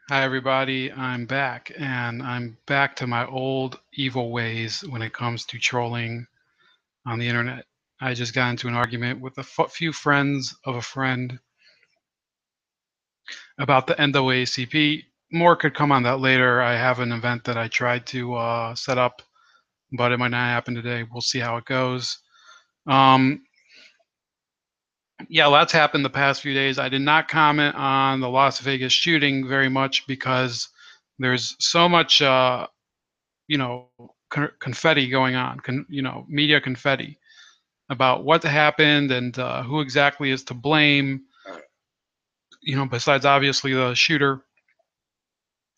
Hi, everybody. I'm back, and I'm back to my old evil ways when it comes to trolling on the internet. I just got into an argument with a few friends of a friend about the NAACP. More could come on that later. I have an event that I tried to set up, but it might not happen today. We'll see how it goes. Um, yeah, lots happened the past few days. I did not comment on the Las Vegas shooting very much because there's so much confetti going on, media confetti about what happened and who exactly is to blame, besides obviously the shooter.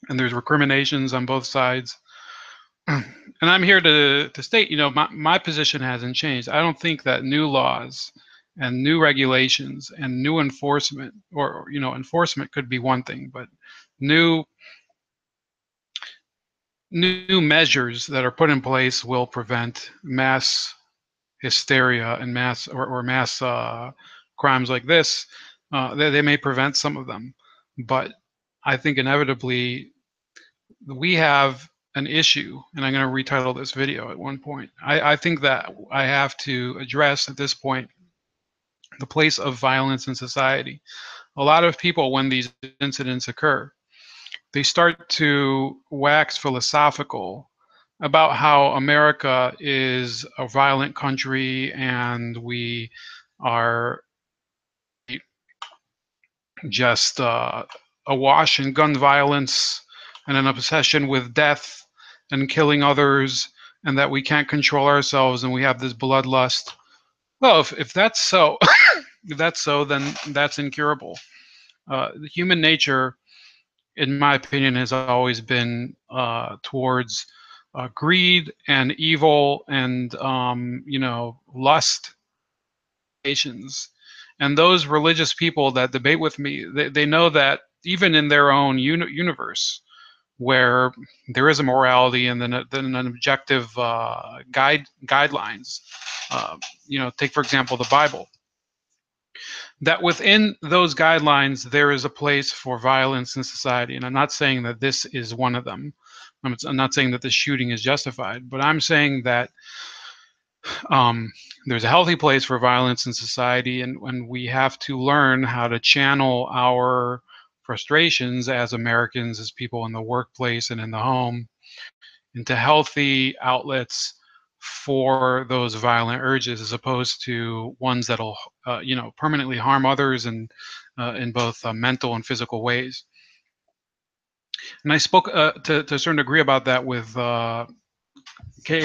And there's recriminations on both sides. And I'm here to state, my position hasn't changed. I don't think that new laws and new regulations and new enforcement, or enforcement could be one thing, but new new measures that are put in place will prevent mass hysteria and mass crimes like this. They may prevent some of them, but I think inevitably we have an issue, and I'm going to retitle this video at one point. I think that I have to address at this point the place of violence in society. A lot of people, when these incidents occur, they start to wax philosophical about how America is a violent country and we are just awash in gun violence and an obsession with death and killing others, and that we can't control ourselves and we have this bloodlust. Well, if that's so, if that's so, then that's incurable. The human nature, in my opinion, has always been towards greed and evil and lust. And those religious people that debate with me, they know that even in their own universe, where there is a morality and then an objective guidelines. Take for example the Bible. That within those guidelines there is a place for violence in society, and I'm not saying that this is one of them. I'm not saying that the shooting is justified, but I'm saying that there's a healthy place for violence in society, and we have to learn how to channel our frustrations as Americans, as people in the workplace and in the home, into healthy outlets for those violent urges, as opposed to ones that'll, permanently harm others and in both mental and physical ways. And I spoke to a certain degree about that with K.A.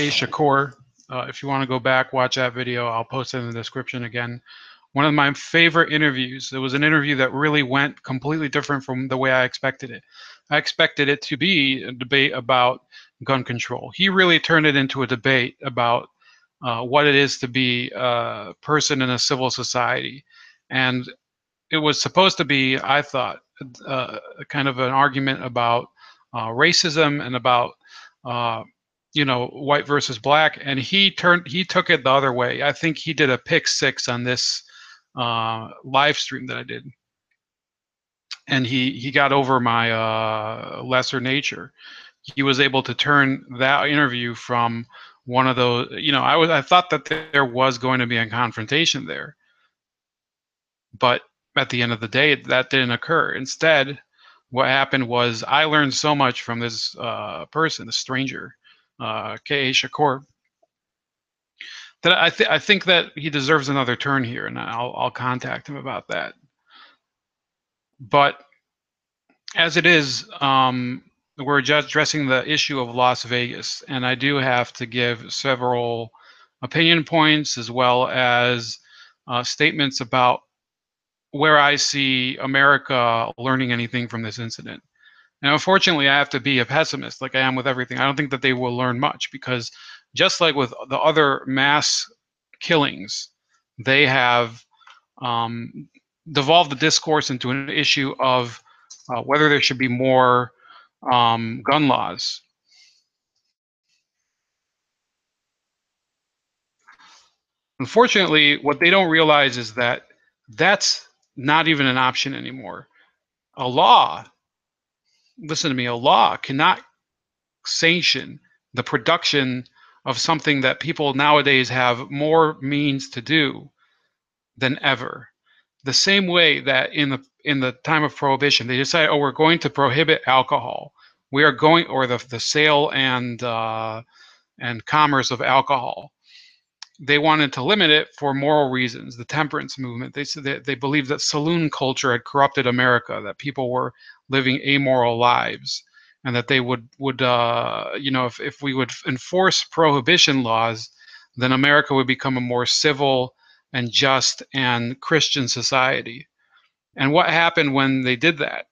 Shakur. If you want to go back, watch that video. I'll post it in the description again. One of my favorite interviews. It was an interview that really went completely different from the way I expected it. I expected it to be a debate about gun control. He really turned it into a debate about what it is to be a person in a civil society. And it was supposed to be, I thought, kind of an argument about racism and about white versus black, and he took it the other way. I think he did a pick six on this live stream that I did, and he got over my lesser nature. He was able to turn that interview from one of those, I thought that there was going to be a confrontation there, but at the end of the day that didn't occur. Instead, what happened was I learned so much from this person, the stranger, K.A. Shakur, that I think that he deserves another turn here, and I'll contact him about that. But as it is, we're just addressing the issue of Las Vegas, and I do have to give several opinion points as well as statements about where I see America learning anything from this incident. And unfortunately, I have to be a pessimist, like I am with everything. I don't think that they will learn much, because just like with the other mass killings, they have devolved the discourse into an issue of whether there should be more gun laws. Unfortunately, what they don't realize is that that's not even an option anymore. A law listen to me, a law cannot sanction the production of something that people nowadays have more means to do than ever. The same way that in the time of prohibition, they decided, oh, we're going to prohibit alcohol. We are going, or the sale and commerce of alcohol. They wanted to limit it for moral reasons. The temperance movement. They said that they believed that saloon culture had corrupted America, that people were living amoral lives, and that they would if we would enforce prohibition laws, then America would become a more civil and just and Christian society. And what happened when they did that?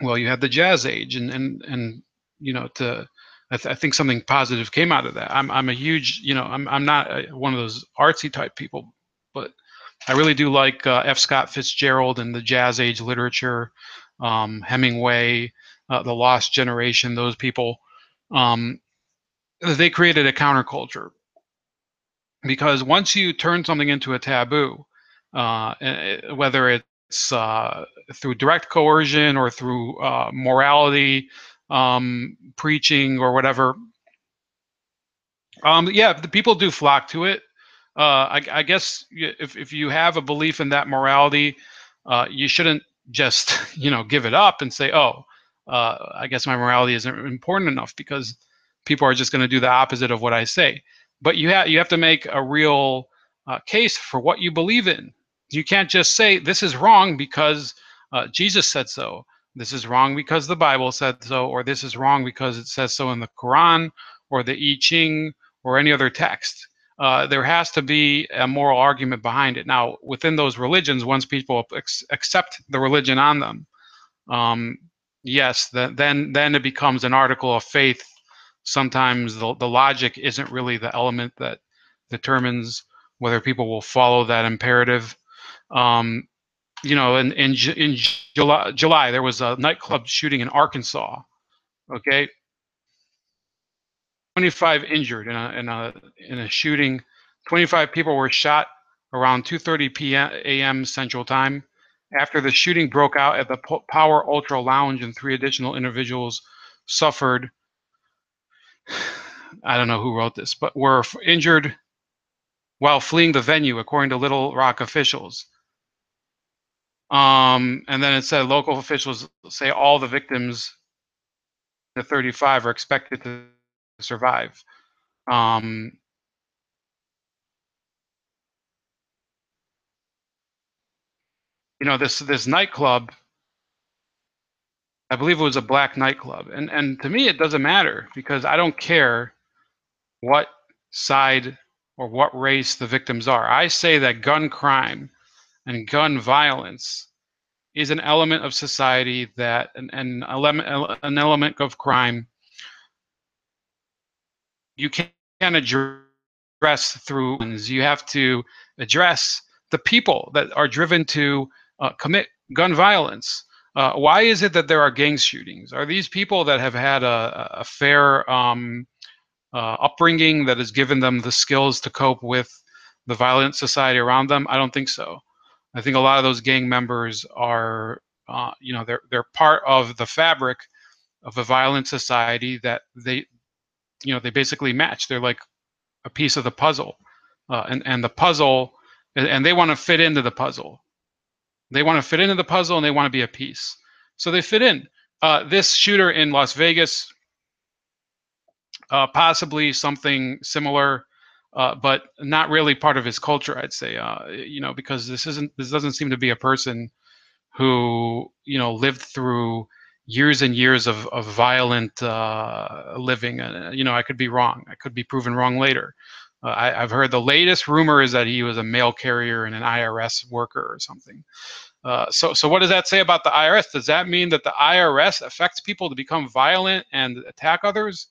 Well, you had the Jazz Age, and to I think something positive came out of that. I'm a huge, I'm not one of those artsy type people, but I really do like F. Scott Fitzgerald and the Jazz Age literature, Hemingway, the Lost Generation. Those people, um, they created a counterculture, because once you turn something into a taboo, whether it's through direct coercion or through morality, preaching or whatever, yeah, the people do flock to it. I guess if you have a belief in that morality, you shouldn't just give it up and say, oh, I guess my morality isn't important enough, because people are just going to do the opposite of what I say. But you have to make a real case for what you believe in. You can't just say this is wrong because Jesus said so. This is wrong because the Bible said so, or this is wrong because it says so in the Quran or the I Ching or any other text. There has to be a moral argument behind it. Now, within those religions, once people accept the religion on them, um, yes, then it becomes an article of faith. Sometimes the logic isn't really the element that determines whether people will follow that imperative. Um, in July, there was a nightclub shooting in Arkansas. Okay, 25 injured in a shooting. 25 people were shot around 2:30 p.m. a.m. Central Time. After the shooting broke out at the Power Ultra Lounge, and 3 additional individuals suffered. I don't know who wrote this, but were injured while fleeing the venue, according to Little Rock officials. And then it said local officials say all the victims, the 35, are expected to survive. Um, this nightclub, I believe it was a black nightclub, and to me it doesn't matter, because I don't care what side or what race the victims are. I say that gun crime and gun violence is an element of society, that an element of crime you can't address through guns. You have to address the people that are driven to commit gun violence. Why is it that there are gang shootings? Are these people that have had a fair upbringing that has given them the skills to cope with the violent society around them? I don't think so. I think a lot of those gang members are, they're part of the fabric of a violent society that they basically match. They're like a piece of the puzzle, and the puzzle, and they want to fit into the puzzle. They want to fit into the puzzle, and they want to be a piece. So they fit in. This shooter in Las Vegas, possibly something similar, but not really part of his culture, I'd say. Because this doesn't seem to be a person who lived through years and years of violent living. I could be wrong. I could be proven wrong later. I've heard the latest rumor is that he was a mail carrier and an IRS worker or something. So what does that say about the IRS? Does that mean that the IRS affects people to become violent and attack others?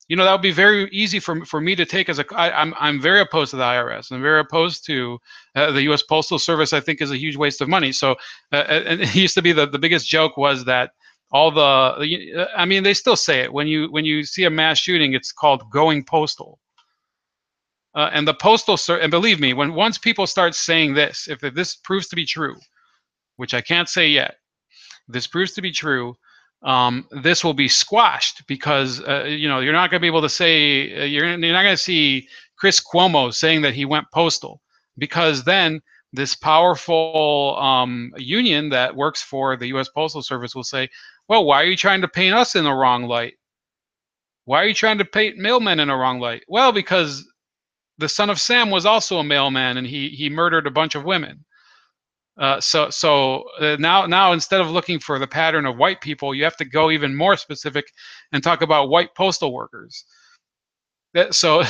That would be very easy for me to take as I'm very opposed to the IRS. I'm very opposed to the U.S. Postal Service. I think is a huge waste of money. So and it used to be the biggest joke was that I mean, they still say it when you see a mass shooting, it's called going postal. And the postal service, and believe me, once people start saying this, if this proves to be true, which I can't say yet, this proves to be true, this will be squashed because you're not going to be able to say you're not going to see Chris Cuomo saying that he went postal, because then this powerful union that works for the U.S. Postal Service will say, well, why are you trying to paint us in the wrong light? Why are you trying to paint mailmen in the wrong light? Well, because the son of Sam was also a mailman, and he murdered a bunch of women. Now instead of looking for the pattern of white people, you have to go even more specific and talk about white postal workers. So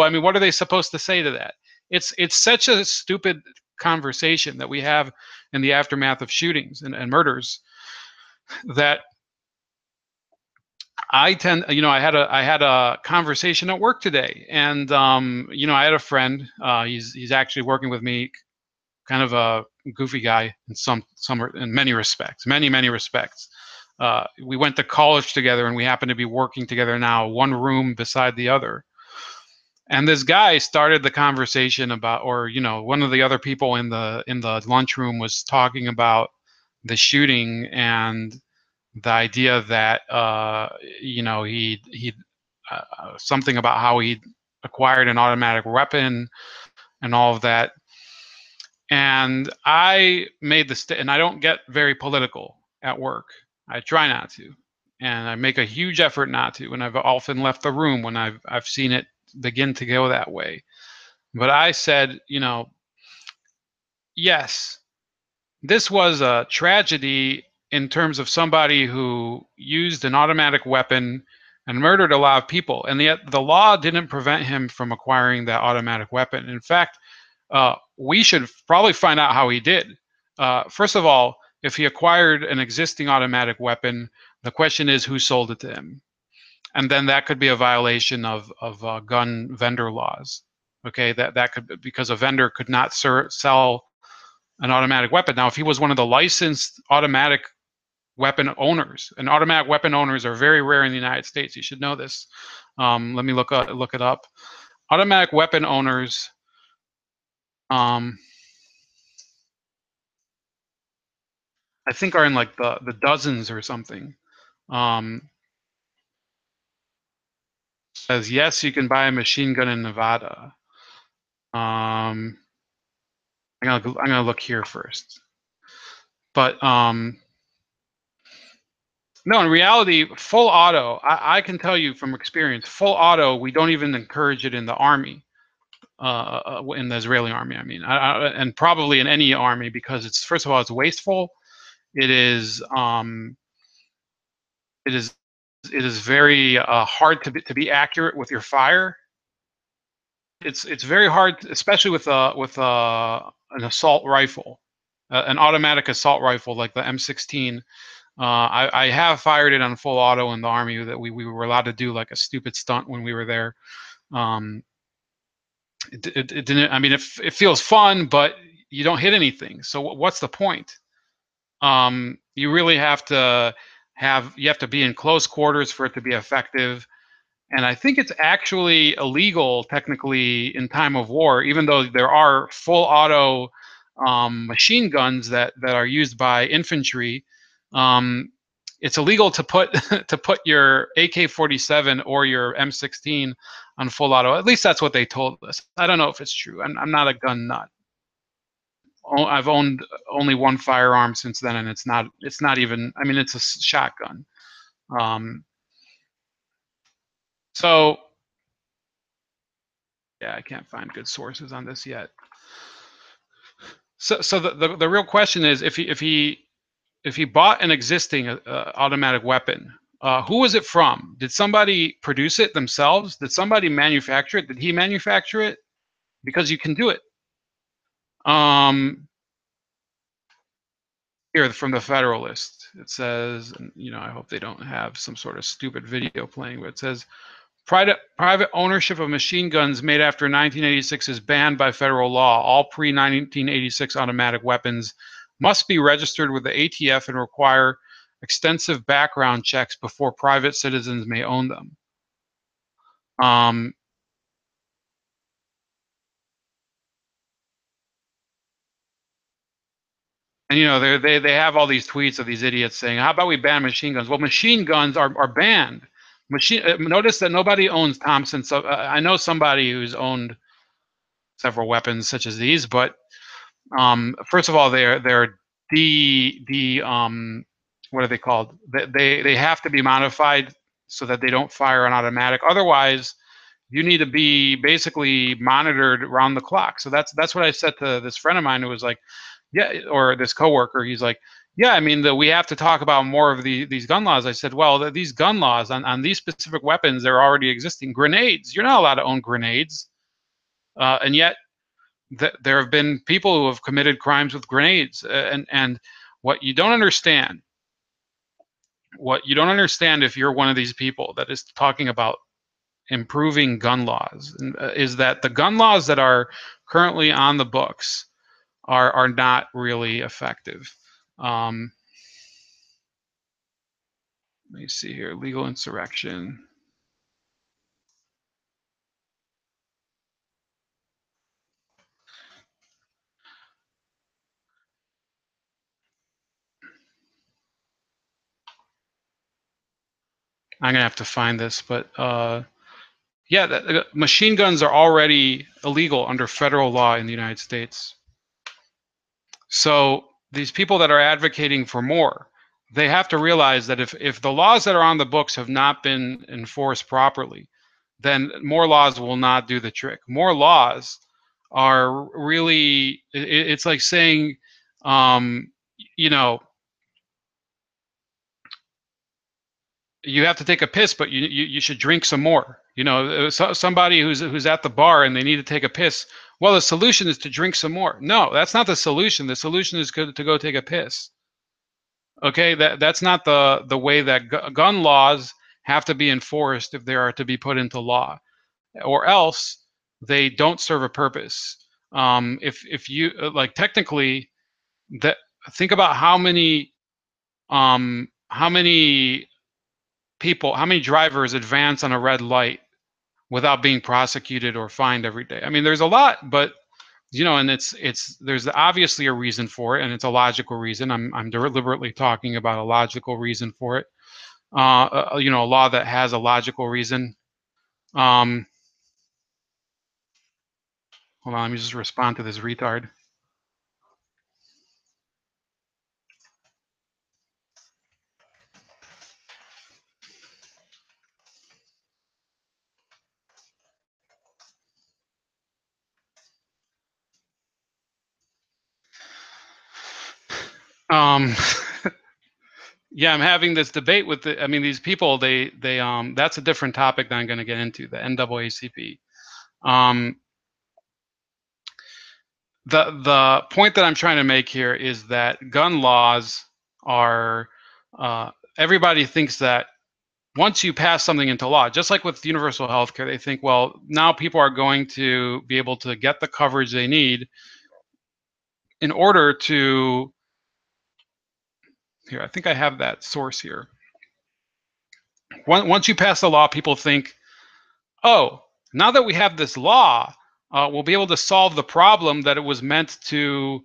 I mean, what are they supposed to say to that? It's such a stupid conversation that we have in the aftermath of shootings and murders that I tend, I had a conversation at work today, and I had a friend. He's actually working with me, kind of a goofy guy in many respects, many respects. We went to college together, and we happen to be working together now, one room beside the other. And this guy started the conversation about, or one of the other people in the lunchroom was talking about the shooting and the idea that he something about how he acquired an automatic weapon and all of that. And I made and I don't get very political at work. I try not to, and I make a huge effort not to. And I've often left the room when I've seen it begin to go that way. But I said, yes, this was a tragedy in terms of somebody who used an automatic weapon and murdered a lot of people, and yet the law didn't prevent him from acquiring that automatic weapon. In fact, we should probably find out how he did. First of all, if he acquired an existing automatic weapon, the question is who sold it to him, and then that could be a violation of gun vendor laws. Okay, that could, because a vendor could not sell an automatic weapon. Now, if he was one of the licensed automatic weapon owners, and automatic weapon owners are very rare in the United States. You should know this. Let me look it up. Automatic weapon owners. I think are in like the dozens or something. Says yes, you can buy a machine gun in Nevada. I'm gonna look here first. But no, in reality, full auto, I can tell you from experience, full auto, we don't even encourage it in the army, in the Israeli army. I mean, and probably in any army, because it's, first of all, it's wasteful. It is it is it is very hard to be accurate with your fire. It's very hard, especially with an assault rifle, an automatic assault rifle like the M16. I have fired it on full auto in the army, that we were allowed to do like a stupid stunt when we were there. Um, it didn't. I mean, it feels fun, but you don't hit anything. So what's the point? You really have to be in close quarters for it to be effective. And I think it's actually illegal technically in time of war, even though there are full auto machine guns that are used by infantry. Um, it's illegal to put to put your AK-47 or your M16 on full auto. At least that's what they told us. I don't know if it's true. I'm not a gun nut. I've owned only one firearm since then, and it's not even. I mean, it's a shotgun. Um, so yeah, I can't find good sources on this yet. So the real question is, if he bought an existing automatic weapon, who was it from? Did somebody produce it themselves? Did somebody manufacture it? Did he manufacture it? Because you can do it. Here from the Federalist, it says, and, I hope they don't have some sort of stupid video playing, but it says, private ownership of machine guns made after 1986 is banned by federal law. All pre-1986 automatic weapons must be registered with the ATF and require extensive background checks before private citizens may own them. And they have all these tweets of these idiots saying, "How about we ban machine guns?" Well, machine guns are banned. Notice that nobody owns Thompson. So I know somebody who's owned several weapons such as these, but first of all, they're what are they called? They have to be modified so that they don't fire on automatic. Otherwise, you need to be basically monitored around the clock. So that's what I said to this friend of mine who was like, yeah, or this coworker. He's like, yeah, I mean, we have to talk about more of these gun laws. I said, well, these gun laws on these specific weapons, they're already existing. Grenades, you're not allowed to own grenades, and yet there have been people who have committed crimes with grenades. And what you don't understand, if you're one of these people that is talking about improving gun laws, is that the gun laws that are currently on the books are not really effective. Um, Let me see here. Legal insurrection. I'm gonna have to find this, but yeah, machine guns are already illegal under federal law in the United States. So these people that are advocating for more, they have to realize that if the laws that are on the books have not been enforced properly, then more laws will not do the trick. More laws are really, it's like saying, um, you know, you have to take a piss, but you should drink some more. Somebody who's at the bar and they need to take a piss. Well, the solution is to drink some more. No, that's not the solution. The solution is to go take a piss. Okay, that's not the way that gun laws have to be enforced if they are to be put into law, or else they don't serve a purpose. If you like technically that, think about how many people, how many drivers advance on a red light without being prosecuted or fined every day. I mean, there's a lot, but and there's obviously a reason for it, and it's a logical reason. I'm deliberately talking about a logical reason for it. A law that has a logical reason. Um, Hold on, let me just respond to this retard. Um, yeah, I'm having this debate with I mean, these people. That's a different topic that I'm going to get into. The NAACP. Um, the point that I'm trying to make here is that gun laws are, everybody thinks that once you pass something into law, just like with universal health care, they think, well, now people are going to be able to get the coverage they need in order to, here, I think I have that source here. Once you pass the law, people think, oh, now that we have this law, we'll be able to solve the problem that it was meant to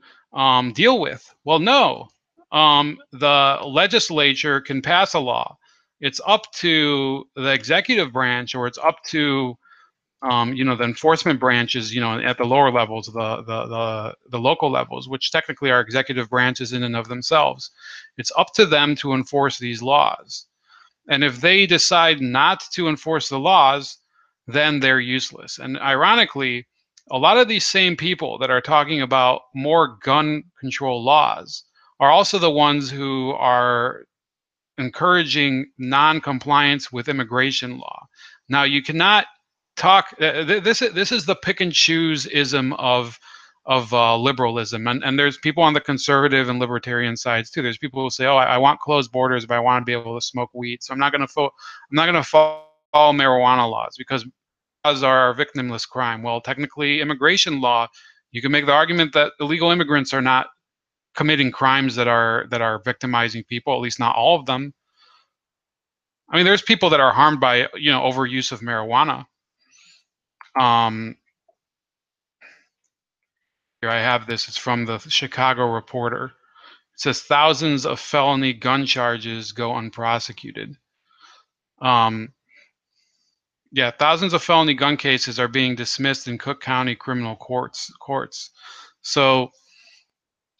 deal with. Well, no. The legislature can pass a law. It's up to the executive branch, or it's up to the enforcement branches, at the lower levels, the local levels, which technically are executive branches in and of themselves. It's up to them to enforce these laws. And if they decide not to enforce the laws, then they're useless. And ironically, a lot of these same people that are talking about more gun control laws are also the ones who are encouraging non-compliance with immigration law. Now, you cannot talk. This is the pick and choose ism of liberalism, and there's people on the conservative and libertarian sides too. There's people who say, "Oh, I want closed borders, but I want to be able to smoke weed, so I'm not going to follow marijuana laws because laws are victimless crime." Well, technically, immigration law, you can make the argument that illegal immigrants are not committing crimes that are victimizing people. At least not all of them. I mean, there's people that are harmed by overuse of marijuana. Um, Here I have this. It's from the Chicago Reporter. It says thousands of felony gun charges go unprosecuted. Yeah, thousands of felony gun cases are being dismissed in Cook County criminal courts. So,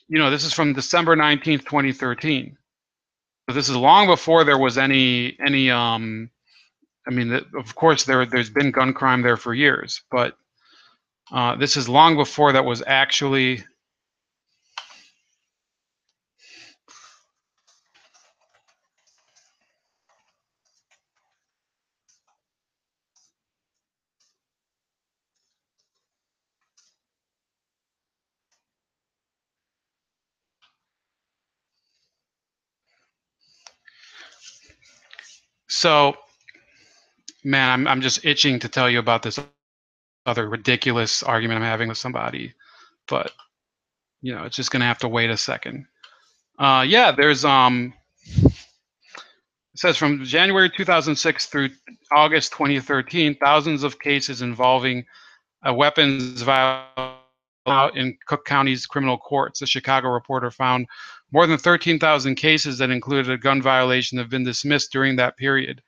this is from December 19th, 2013. So this is long before there was any I mean, of course, there's been gun crime there for years, but this is long before that was actually. So, man, I'm just itching to tell you about this other ridiculous argument I'm having with somebody, but it's just gonna have to wait a second. Yeah, there's it says from January 2006 through August 2013, thousands of cases involving weapons violence out in Cook County's criminal courts. The Chicago Reporter found more than 13,000 cases that included a gun violation have been dismissed during that period.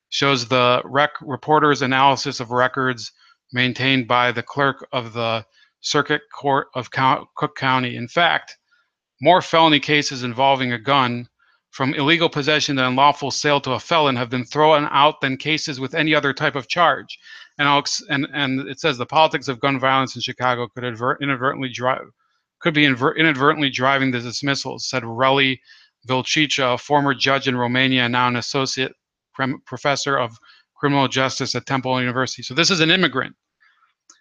Shows the reporter's analysis of records maintained by the clerk of the Circuit Court of Cook County. In fact, more felony cases involving a gun from illegal possession to unlawful sale to a felon have been thrown out than cases with any other type of charge. And it says the politics of gun violence in Chicago could inadvertently driving the dismissals, said Relly Vilcica, a former judge in Romania and now an associate professor of criminal justice at Temple University. So this is an immigrant.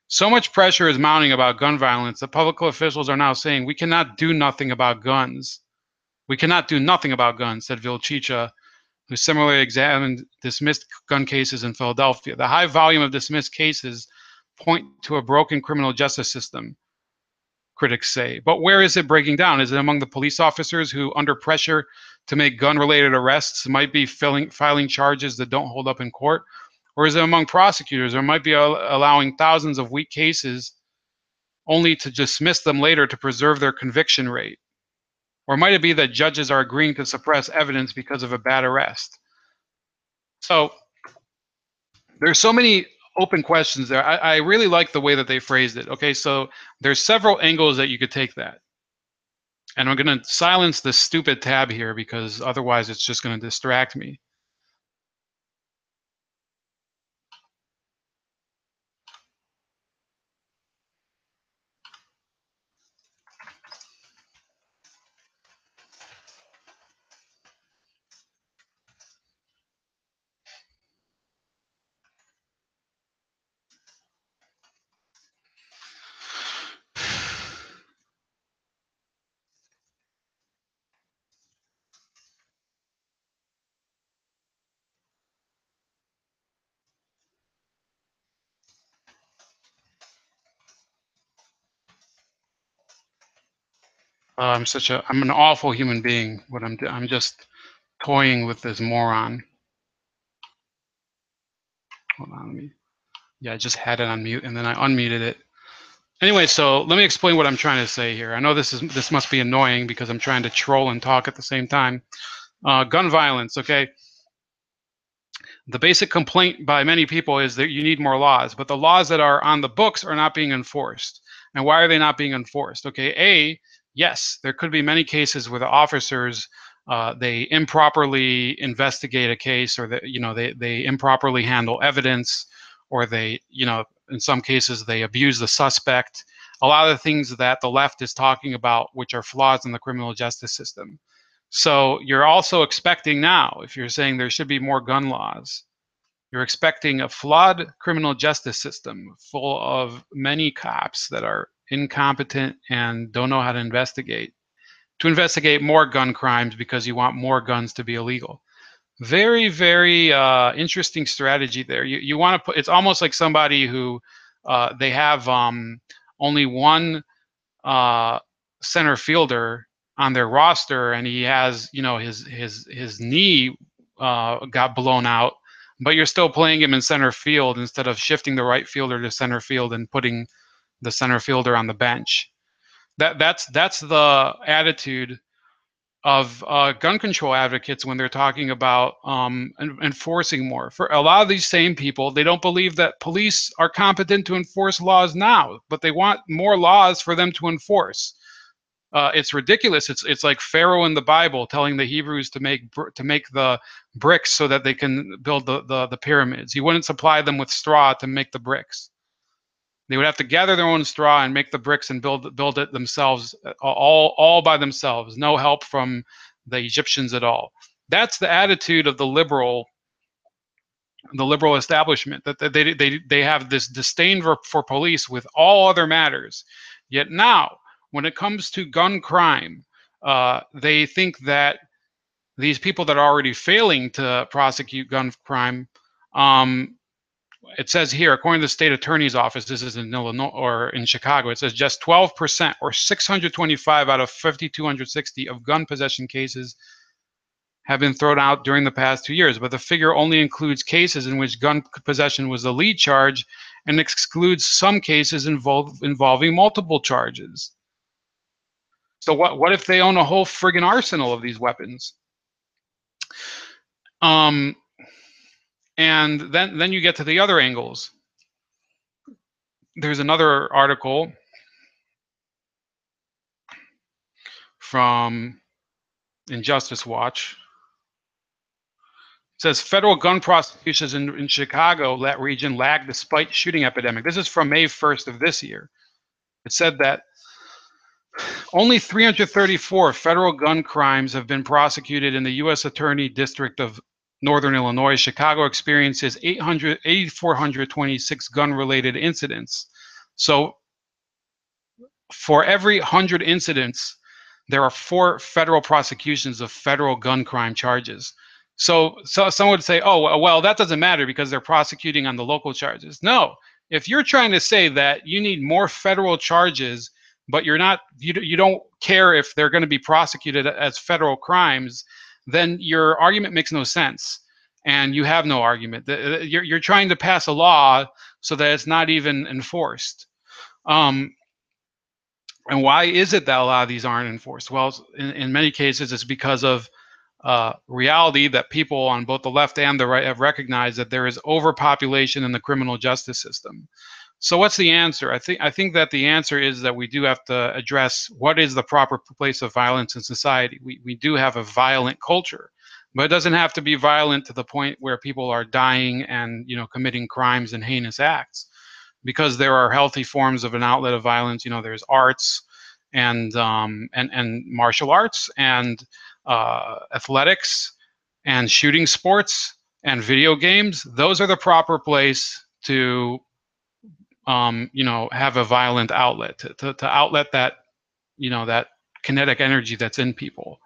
So much pressure is mounting about gun violence that public officials are now saying we cannot do nothing about guns. We cannot do nothing about guns, said Vilcica, who similarly examined dismissed gun cases in Philadelphia. The high volume of dismissed cases point to a broken criminal justice system, critics say. But where is it breaking down? Is it among the police officers who, under pressure to make gun-related arrests, might be filing charges that don't hold up in court? Or is it among prosecutors, or might be allowing thousands of weak cases only to dismiss them later to preserve their conviction rate? Or might it be that judges are agreeing to suppress evidence because of a bad arrest? So there's so many open questions there. I really like the way that they phrased it. Okay, so there's several angles that you could take that. And I'm going to silence this stupid tab here because otherwise it's just going to distract me. I'm an awful human being. I'm just toying with this moron. Hold on, yeah, I just had it on mute and then I unmuted it. Anyway, so let me explain what I'm trying to say here. I know this must be annoying because I'm trying to troll and talk at the same time. Gun violence, okay? The basic complaint by many people is that you need more laws, but the laws that are on the books are not being enforced. And why are they not being enforced? Okay, yes, there could be many cases where the officers they improperly investigate a case, or that they improperly handle evidence, or they in some cases they abuse the suspect. A lot of the things that the left is talking about, which are flaws in the criminal justice system. So you're also expecting now, if you're saying there should be more gun laws, you're expecting a flawed criminal justice system full of many cops that are incompetent and don't know how to investigate more gun crimes because you want more guns to be illegal. Very, very interesting strategy there. You want to put, it's almost like somebody who they have only one center fielder on their roster, and he has his knee got blown out, but you're still playing him in center field instead of shifting the right fielder to center field and putting the center fielder on the bench. That's the attitude gun control advocates when they're talking about enforcing more. For a lot of these same people, they don't believe that police are competent to enforce laws now, but they want more laws for them to enforce. It's ridiculous. It's like Pharaoh in the Bible telling the Hebrews to make the bricks so that they can build the pyramids. He wouldn't supply them with straw to make the bricks. They would have to gather their own straw and make the bricks and build it themselves, all by themselves. No help from the Egyptians at all. That's the attitude of the liberal establishment, that they have this disdain for police with all other matters. Yet now, when it comes to gun crime, they think that these people that are already failing to prosecute gun crime, it says here, according to the state attorney's office, this is in Illinois or in Chicago, it says just 12% or 625 out of 5,260 of gun possession cases have been thrown out during the past 2 years, but the figure only includes cases in which gun possession was the lead charge and excludes some cases involving multiple charges. So what if they own a whole friggin' arsenal of these weapons? And then you get to the other angles. There's another article from Injustice Watch. It says federal gun prosecutions in Chicago, that region, lagged despite shooting epidemic. This is from May 1st of this year. It said that only 334 federal gun crimes have been prosecuted in the U.S. Attorney District of Northern Illinois. Chicago experiences 8,426 gun-related incidents. So for every 100 incidents, there are 4 federal prosecutions of federal gun crime charges. So someone would say, oh, well, that doesn't matter because they're prosecuting on the local charges. No, if you're trying to say that you need more federal charges, but you don't care if they're going to be prosecuted as federal crimes, then your argument makes no sense, and you have no argument. You're trying to pass a law so that it's not even enforced. And why is it that a lot of these aren't enforced? Well, in many cases, it's because of reality that people on both the left and the right have recognized that there is overpopulation in the criminal justice system. So what's the answer? I think that the answer is that we do have to address what is the proper place of violence in society. We do have a violent culture, but it doesn't have to be violent to the point where people are dying and committing crimes and heinous acts, because there are healthy forms of an outlet of violence. There's arts and martial arts and athletics and shooting sports and video games. Those are the proper place to have a violent outlet, to outlet that that kinetic energy that's in people,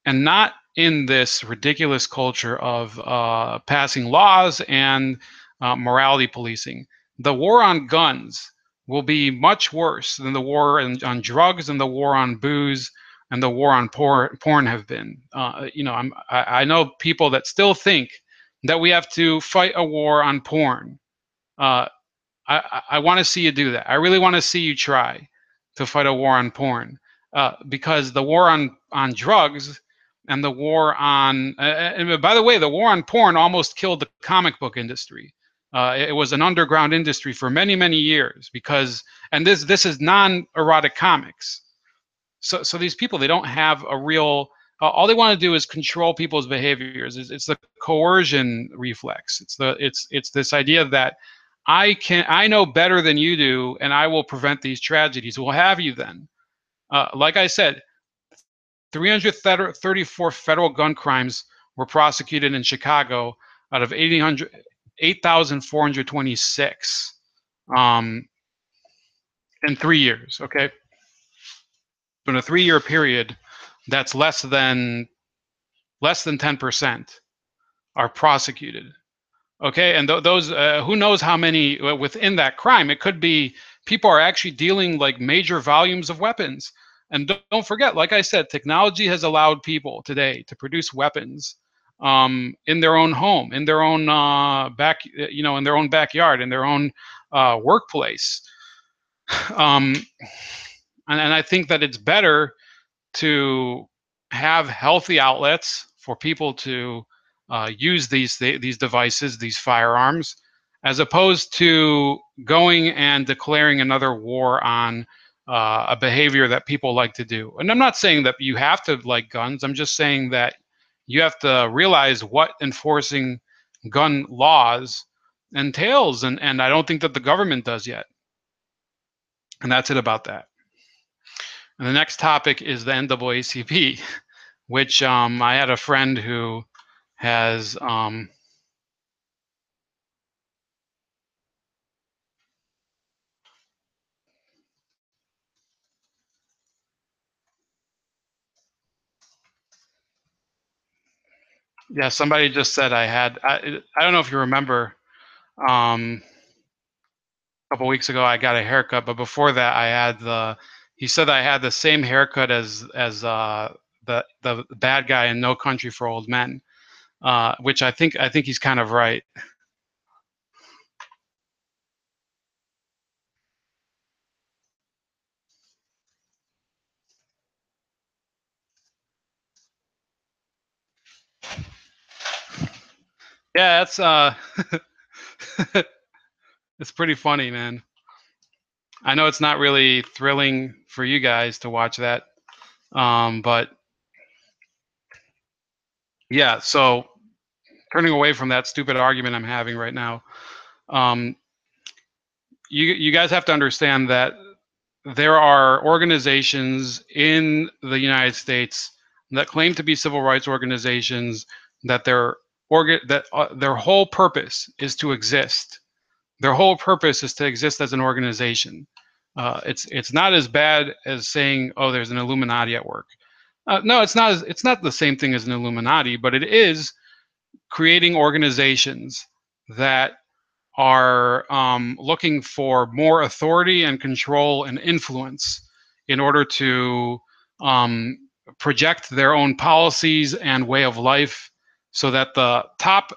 and not in this ridiculous culture of passing laws and morality policing. The war on guns will be much worse than the war on drugs and the war on booze and the war on porn have been. I know people that still think that we have to fight a war on porn. I want to see you do that. I really want to see you try to fight a war on porn, because the war on drugs and the war on and by the way, the war on porn almost killed the comic book industry. It was an underground industry for many years, because this is non-erotic comics. So these people, they don't have a real. All they want to do is control people's behaviors. It's the coercion reflex. It's this idea that I know better than you do, and I will prevent these tragedies. We'll have you then. Like I said, 334 federal gun crimes were prosecuted in Chicago out of 8,426 in 3 years. Okay, so in a 3-year period, that's less than 10% are prosecuted. Okay, and those who knows how many within that crime. It could be people are actually dealing like major volumes of weapons. And don't forget, like I said, technology has allowed people today to produce weapons in their own home, in their own in their own backyard, in their own workplace. And I think that it's better to have healthy outlets for people to use these devices, these firearms, as opposed to going and declaring another war on a behavior that people like to do. And I'm not saying that you have to like guns. I'm just saying that you have to realize what enforcing gun laws entails, and I don't think that the government does yet. And that's it about that. And the next topic is the NAACP, which I had a friend who has yeah, somebody just said I don't know if you remember, a couple weeks ago I got a haircut, but before that I had he said I had the same haircut as the bad guy in No Country for Old Men, which I think he's kind of right. Yeah, that's it's pretty funny, man. I know it's not really thrilling for you guys to watch that, but yeah. So turning away from that stupid argument I'm having right now, um, you guys have to understand that there are organizations in the United States that claim to be civil rights organizations that their whole purpose is to exist. Their whole purpose is to exist as an organization. It's not as bad as saying, "Oh, there's an Illuminati at work." No, it's not. It's not the same thing as an Illuminati, but it is creating organizations that are looking for more authority and control and influence in order to um, project their own policies and way of life so that the top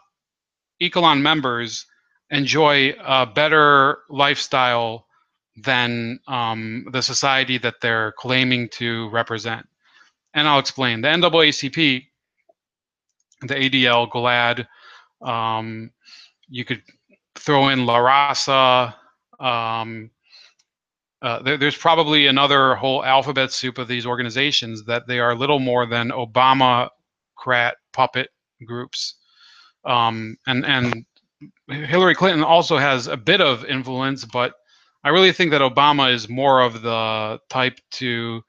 Echelon members enjoy a better lifestyle than the society that they're claiming to represent. And I'll explain. The NAACP, the ADL, GLAD, um, you could throw in La Raza. Um, there's probably another whole alphabet soup of these organizations that they are little more than Obama-crat puppet groups. And Hillary Clinton also has a bit of influence, but I really think that Obama is more of the type to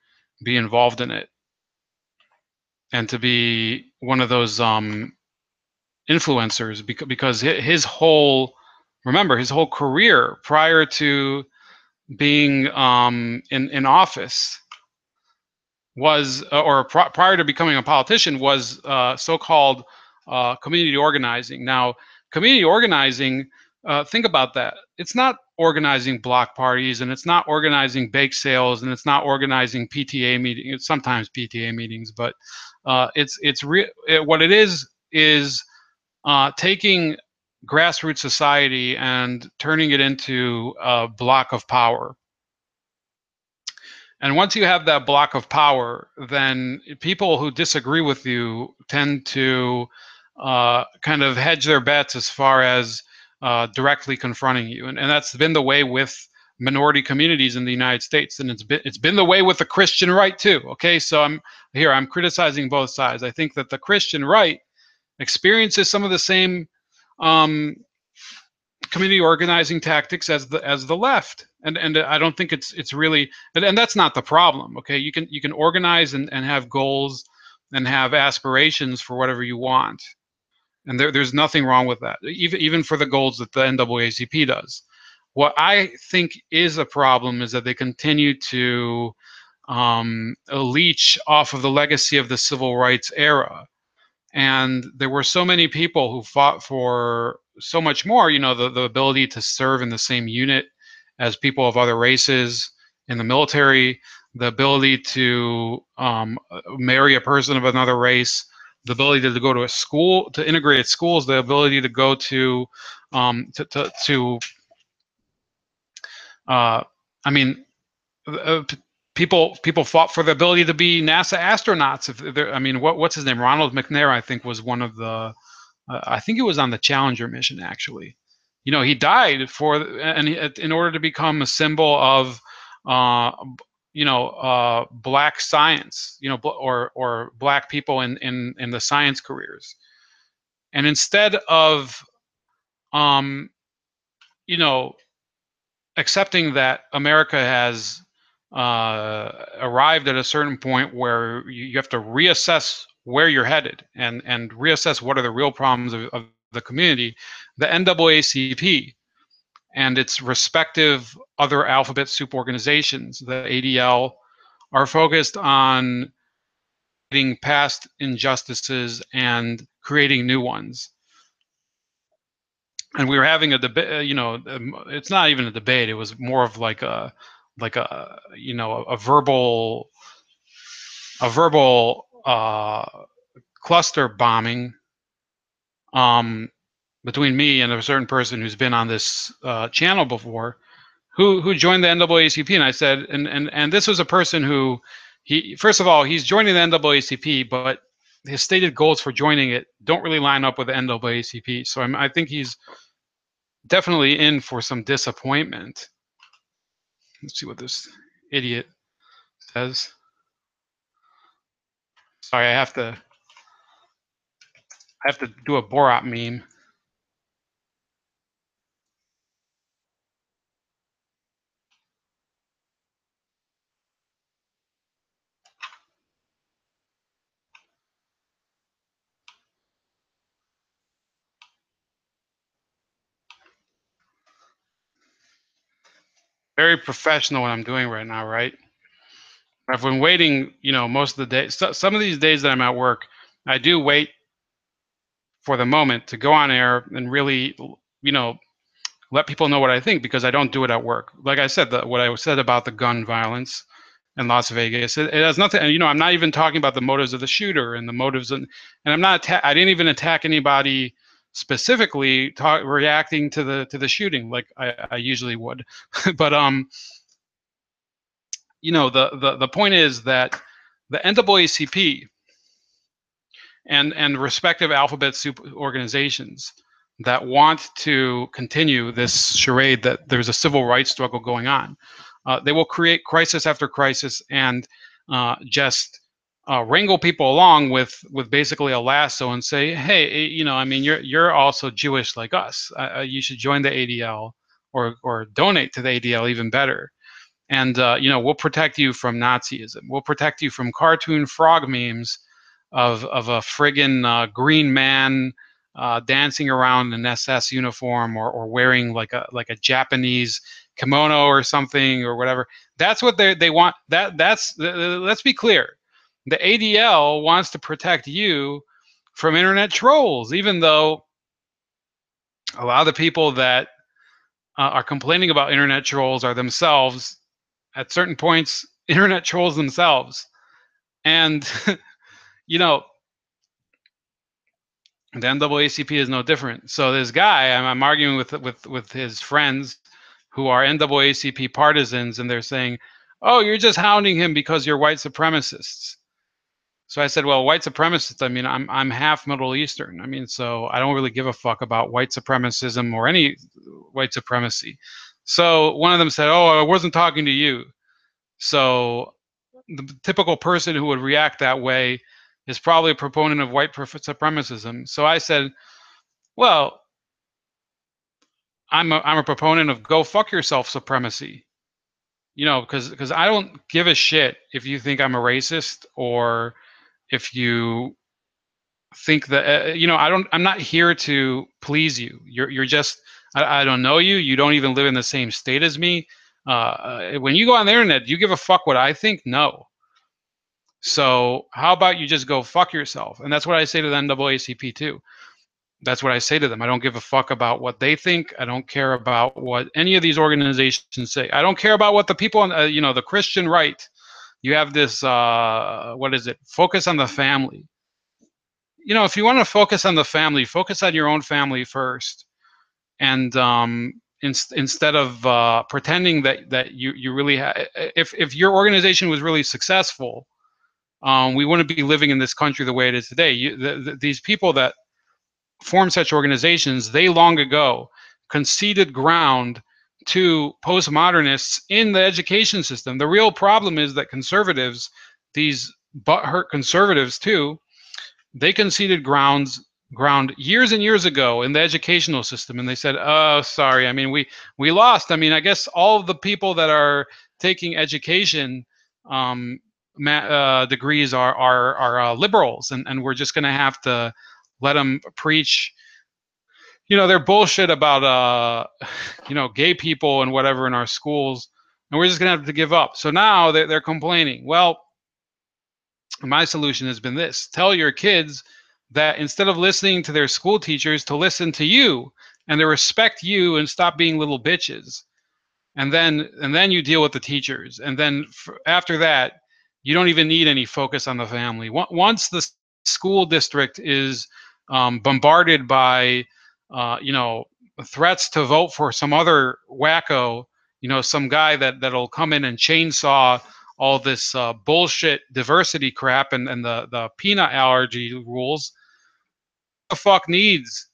be involved in it and to be one of those influencers because his whole, remember, his whole career prior to being in office was, prior to becoming a politician, was so-called community organizing. Now, community organizing, think about that. It's not organizing block parties, and it's not organizing bake sales, and it's not organizing PTA meetings. It's sometimes PTA meetings, but what it is taking grassroots society and turning it into a block of power. And once you have that block of power, then people who disagree with you tend to kind of hedge their bets as far as directly confronting you. And that's been the way with minority communities in the United States, and it's been the way with the Christian right too. Okay, so I'm criticizing both sides. I think that the Christian right experiences some of the same um, community organizing tactics as the left, and I don't think it's really, and that's not the problem. Okay, you can organize and have goals and have aspirations for whatever you want, and there's nothing wrong with that, even for the goals that the NAACP does. What I think is a problem is that they continue to leech off of the legacy of the civil rights era, and there were so many people who fought for so much more, the ability to serve in the same unit as people of other races in the military, the ability to marry a person of another race, the ability to go to a school, to integrated schools, the ability to go to I mean, uh, people fought for the ability to be NASA astronauts. I mean, what's his name? Ronald McNair, I think, was one of the. I think he was on the Challenger mission, actually. You know, he died in order to become a symbol of, black science. Or black people in the science careers. And instead of, um, you know, accepting that America has arrived at a certain point where you have to reassess where you're headed and reassess what are the real problems of the community, the NAACP and its respective other alphabet soup organizations, the ADL, are focused on getting past injustices and creating new ones. And we were having a debate. It's not even a debate. It was more of like a verbal cluster bombing between me and a certain person who's been on this channel before, who joined the NAACP. And I said, and this was a person who, first of all, he's joining the NAACP, but his stated goals for joining it don't really line up with the NAACP. So I think he's definitely in for some disappointment. Let's see what this idiot says. Sorry, I have to do a Borat meme. Very professional what I'm doing right now, right? I've been waiting, most of the day. Some of these days that I'm at work, I do wait for the moment to go on air and really, let people know what I think, because I don't do it at work. Like I said, what I said about the gun violence in Las Vegas, it has nothing. I'm not even talking about the motives of the shooter and the motives, and I'm not. I didn't even attack anybody specifically, reacting to the shooting like I usually would. But the point is that the NAACP and respective alphabet soup organizations that want to continue this charade that there's a civil rights struggle going on, they will create crisis after crisis and just wrangle people along with basically a lasso and say, hey, you're also Jewish like us. You should join the ADL or donate to the ADL, even better. And we'll protect you from Nazism. We'll protect you from cartoon frog memes of a friggin' green man dancing around in an SS uniform or wearing like a Japanese kimono or something or whatever. That's what they want. Let's be clear. The ADL wants to protect you from internet trolls, even though a lot of the people that are complaining about internet trolls are themselves, at certain points, internet trolls themselves. And the NAACP is no different. So this guy, I'm arguing with his friends who are NAACP partisans, and they're saying, "Oh, you're just hounding him because you're white supremacists." So I said, "Well, white supremacists. I'm half Middle Eastern. So I don't really give a fuck about white supremacism or any white supremacy." So one of them said, "Oh, I wasn't talking to you." So the typical person who would react that way is probably a proponent of white supremacism. So I said, well, I'm a proponent of go fuck yourself supremacy. Because I don't give a shit if you think I'm a racist or if you think that I'm not here to please you. You're just I don't know you. You don't even live in the same state as me. When you go on the internet, do you give a fuck what I think? No. So how about you just go fuck yourself? And that's what I say to the NAACP too. That's what I say to them. I don't give a fuck about what they think. I don't care about what any of these organizations say. I don't care about what the people on, the Christian right. You have this, what is it? Focus on the family. If you want to focus on the family, focus on your own family first. And instead of pretending that you really if your organization was really successful, we wouldn't be living in this country the way it is today. These people that form such organizations, they long ago conceded ground to postmodernists in the education system. The real problem is that conservatives, these butthurt conservatives too, they conceded ground years and years ago in the educational system, and they said, "Oh, sorry. I mean, we lost. I mean, I guess all of the people that are taking education degrees are liberals, and we're just going to have to let them preach, their bullshit about gay people and whatever in our schools, and we're just going to have to give up." So now they're complaining. Well, my solution has been this: tell your kids that instead of listening to their school teachers, to listen to you and to respect you and stop being little bitches. And then you deal with the teachers. And then after that, you don't even need any focus on the family. Once the school district is bombarded by, threats to vote for some other wacko, some guy that'll come in and chainsaw all this bullshit diversity crap and the peanut allergy rules, the fuck needs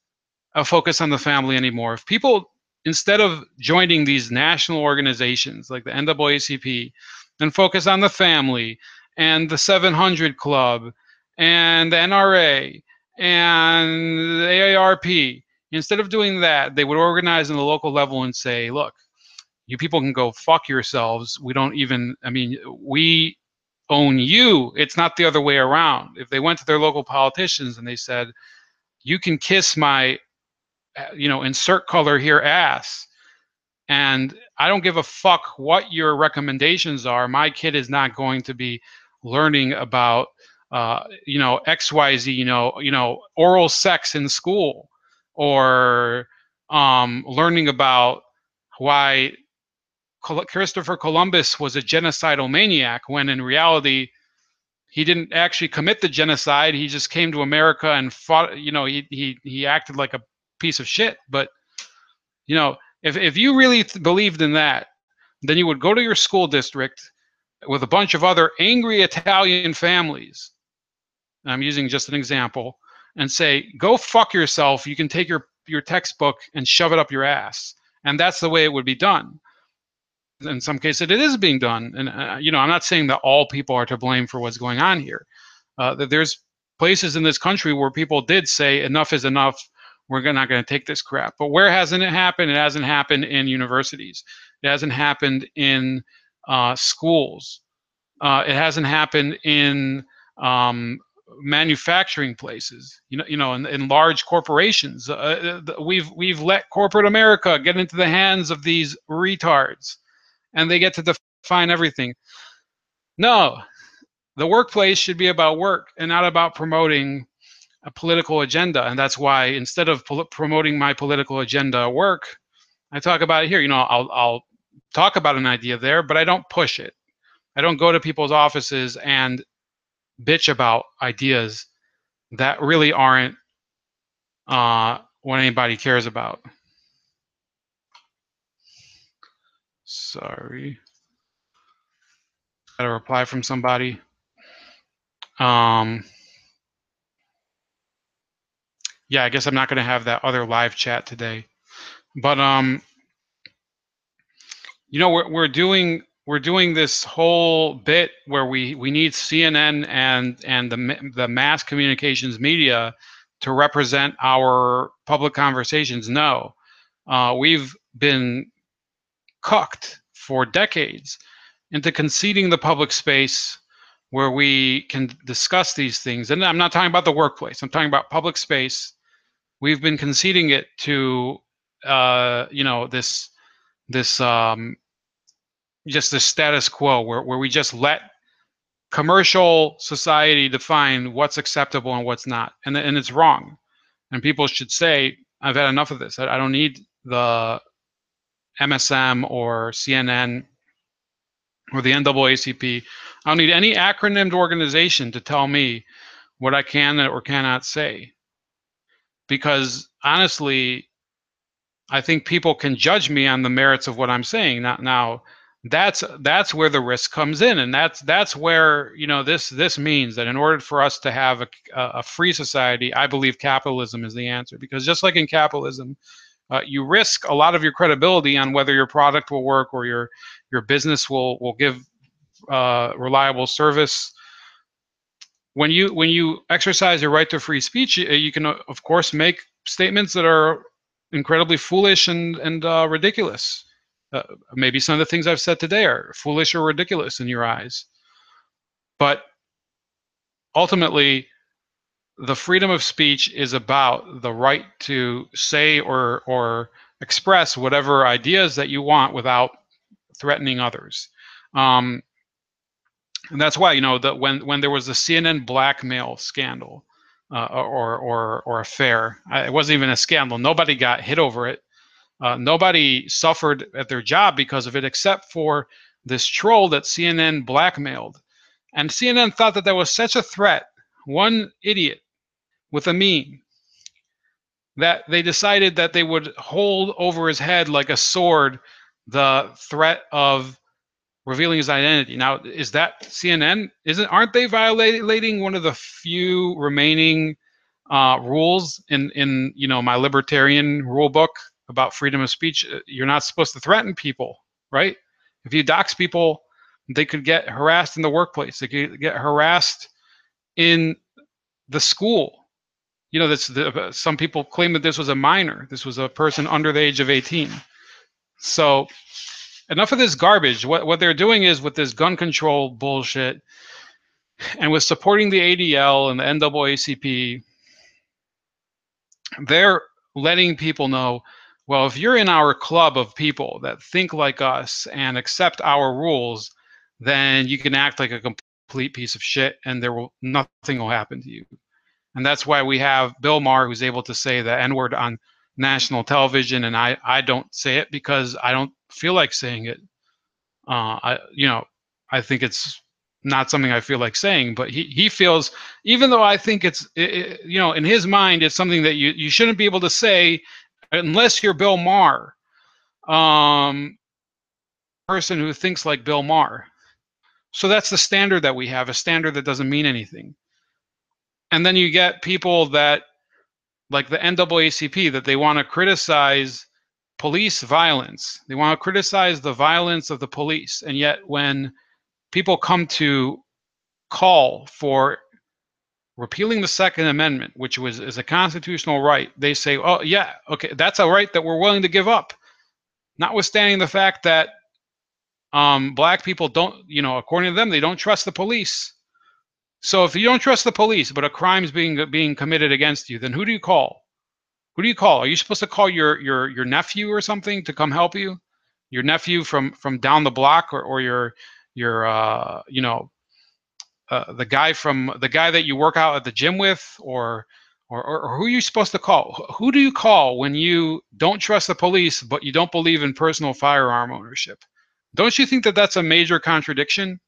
a focus on the family anymore? If people, instead of joining these national organizations like the NAACP, and focus on the family and the 700 Club and the NRA and the AARP, instead of doing that, they would organize in the local level and say, look, you people can go fuck yourselves. We don't even, I mean, we own you. It's not the other way around. If they went to their local politicians and they said, you can kiss my, insert color here ass, and I don't give a fuck what your recommendations are. My kid is not going to be learning about, XYZ, oral sex in school, or learning about why Christopher Columbus was a genocidal maniac, when in reality he didn't actually commit the genocide. He just came to America and fought. He acted like a piece of shit. But if you really believed in that, then you would go to your school district with a bunch of other angry Italian families. I'm using just an example, and say, go fuck yourself. You can take your textbook and shove it up your ass. And that's the way it would be done. In some cases, it is being done. And, I'm not saying that all people are to blame for what's going on here. There's places in this country where people did say, enough is enough. We're not going to take this crap. But where hasn't it happened? It hasn't happened in universities. It hasn't happened in schools. It hasn't happened in manufacturing places. In large corporations. We've let corporate America get into the hands of these retards, and they get to define everything. No, the workplace should be about work and not about promoting a political agenda. And that's why, instead of promoting my political agenda at work, I talk about it here. I'll talk about an idea there, but I don't push it. I don't go to people's offices and bitch about ideas that really aren't what anybody cares about. Sorry. Got a reply from somebody. Yeah, I guess I'm not going to have that other live chat today. But we're doing this whole bit where we need CNN and the mass communications media to represent our public conversations. No, we've been cucked for decades into conceding the public space where we can discuss these things. And I'm not talking about the workplace. I'm talking about public space. We've been conceding it to, this just the status quo where we just let commercial society define what's acceptable and what's not. And it's wrong. And people should say, I've had enough of this. I don't need the MSM or CNN or the NAACP. I don't need any acronymed organization to tell me what I can or cannot say. Because honestly, I think people can judge me on the merits of what I'm saying. Now, that's where the risk comes in, and that's where, you know, this means that in order for us to have a free society, I believe capitalism is the answer. Because just like in capitalism, you risk a lot of your credibility on whether your product will work or your business will give reliable service. When you exercise your right to free speech, you can of course make statements that are incredibly foolish and ridiculous. Maybe some of the things I've said today are foolish or ridiculous in your eyes, but ultimately, the freedom of speech is about the right to say or express whatever ideas that you want without threatening others. Um, and that's why, you know, that when there was the CNN blackmail scandal, or affair, it wasn't even a scandal. Nobody got hit over it. Nobody suffered at their job because of it, except for this troll that CNN blackmailed. And CNN thought that that was such a threat, one idiot with a meme, that they decided that they would hold over his head like a sword the threat of revealing his identity. Now, is that CNN? Aren't they violating one of the few remaining rules in you know, my libertarian rule book about freedom of speech? You're not supposed to threaten people, right? If you dox people, they could get harassed in the workplace. They could get harassed in the school. You know, some people claim that this was a minor. This was a person under the age of 18. So enough of this garbage. What they're doing is, with this gun control bullshit and with supporting the ADL and the NAACP, they're letting people know, well, if you're in our club of people that think like us and accept our rules, then you can act like a complete piece of shit and nothing will happen to you. And that's why we have Bill Maher, who's able to say the N-word on national television, and I don't say it because I don't feel like saying it. You know, I think it's not something I feel like saying, but he feels, even though I think you know, in his mind, it's something that you shouldn't be able to say unless you're Bill Maher, person who thinks like Bill Maher. So that's the standard that we have, a standard that doesn't mean anything. And then you get people that, like the NAACP, that they want to criticize police violence. They want to criticize the violence of the police. And yet when people come to call for repealing the Second Amendment, which is a constitutional right, they say, oh, yeah, okay, that's a right that we're willing to give up. Notwithstanding the fact that black people don't, you know, according to them, they don't trust the police. So if you don't trust the police, but a crime's being committed against you, then who do you call? Who do you call? Are you supposed to call your nephew or something to come help you? Your nephew from down the block, or your you know, the guy that you work out at the gym with, or who are you supposed to call? Who do you call when you don't trust the police but you don't believe in personal firearm ownership? Don't you think that that's a major contradiction?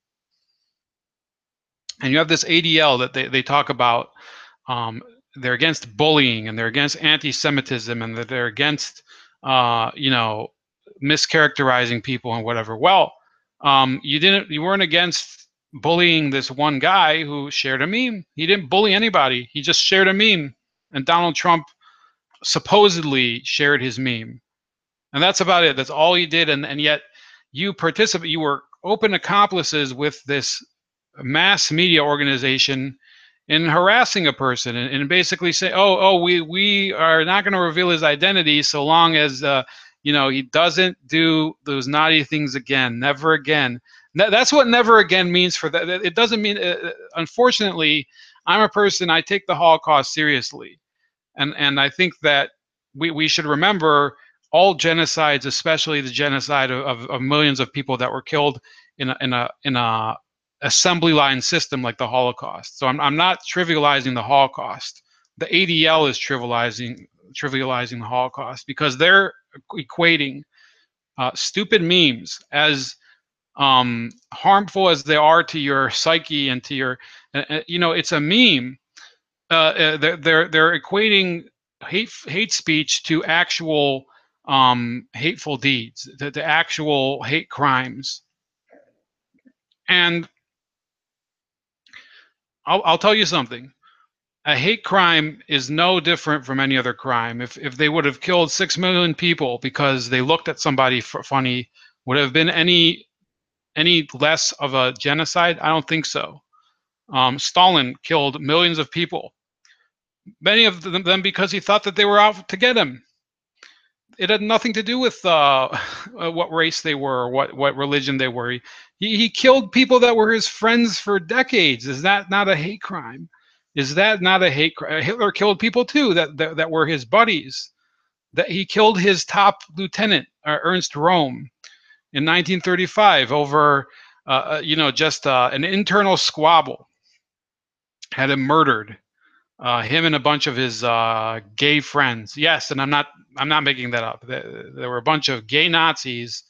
And you have this ADL that they talk about. Um, they're against bullying, and they're against anti-Semitism, and that they're against you know, mischaracterizing people and whatever. Well, you weren't against bullying this one guy who shared a meme. He didn't bully anybody. He just shared a meme, and Donald Trump supposedly shared his meme, and that's about it. That's all he did. And yet you were open accomplices with this mass media organization in harassing a person, and basically say, we are not going to reveal his identity so long as you know, he doesn't do those naughty things again, never again. That's what never again means for that. It doesn't mean, unfortunately, I'm a person, I take the Holocaust seriously, and I think that we should remember all genocides, especially the genocide of millions of people that were killed in a assembly line system like the Holocaust. So I'm not trivializing the Holocaust. The ADL is trivializing the Holocaust, because they're equating stupid memes, as harmful as they are to your psyche and to your, you know, it's a meme. They're equating hate speech to actual hateful deeds, the actual hate crimes. And I'll tell you something. A hate crime is no different from any other crime. If they would have killed 6 million people because they looked at somebody funny, would have been any less of a genocide? I don't think so. Stalin killed millions of people, many of them because he thought that they were out to get him. It had nothing to do with what race they were or what religion they were. He killed people that were his friends for decades. Is that not a hate crime? Is that not a hate crime? Hitler killed people too that were his buddies. That he killed his top lieutenant, Ernst Röhm, in 1935 over just an internal squabble. Had him murdered. Him and a bunch of his gay friends. Yes, and I'm not making that up. There were a bunch of gay Nazis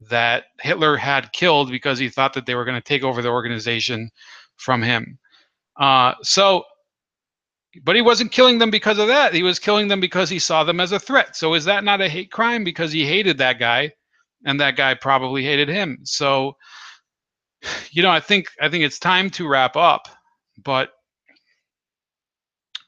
that Hitler had killed because he thought that they were going to take over the organization from him. But he wasn't killing them because of that. He was killing them because he saw them as a threat. So is that not a hate crime? Because he hated that guy, and that guy probably hated him. So, I think it's time to wrap up. But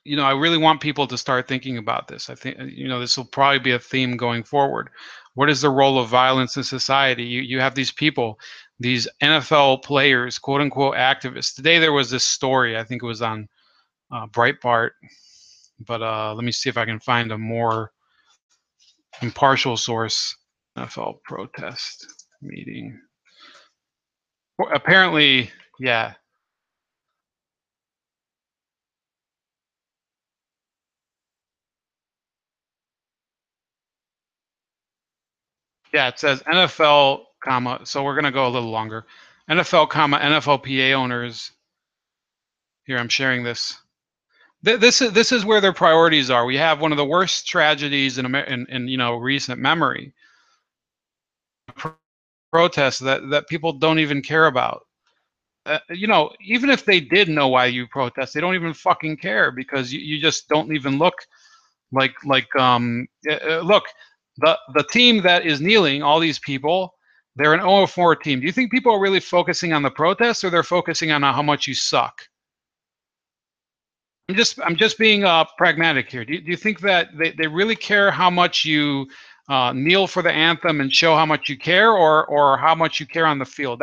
I really want people to start thinking about this. I think, this will probably be a theme going forward. What is the role of violence in society? You have these people, these NFL players, quote unquote activists. Today there was this story, I think it was on Breitbart, but let me see if I can find a more impartial source. NFL protest meeting. Well, apparently, yeah. Yeah, it says NFL, comma, so we're going to go a little longer. NFL, comma, NFLPA owners. Here, I'm sharing this. This is where their priorities are. We have one of the worst tragedies in recent memory. Protests that people don't even care about. Even if they did know why you protest, they don't even fucking care because you just don't even look look, the team that is kneeling, all these people, they're an 0-4 team. Do you think people are really focusing on the protests, or they're focusing on how much you suck? I'm just being pragmatic here. Do you think that they really care how much you kneel for the anthem and show how much you care, or how much you care on the field?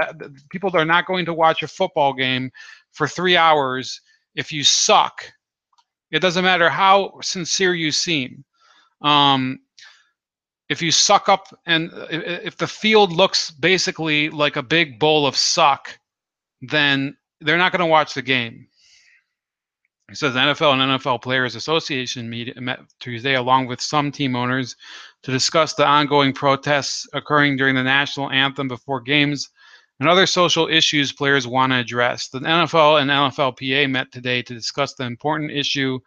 People are not going to watch a football game for 3 hours if you suck. It doesn't matter how sincere you seem. If you suck up, and if the field looks basically like a big bowl of suck, then they're not going to watch the game. It says NFL and NFL Players Association met Tuesday along with some team owners to discuss the ongoing protests occurring during the national anthem before games and other social issues players want to address. The NFL and NFLPA met today to discuss the important issue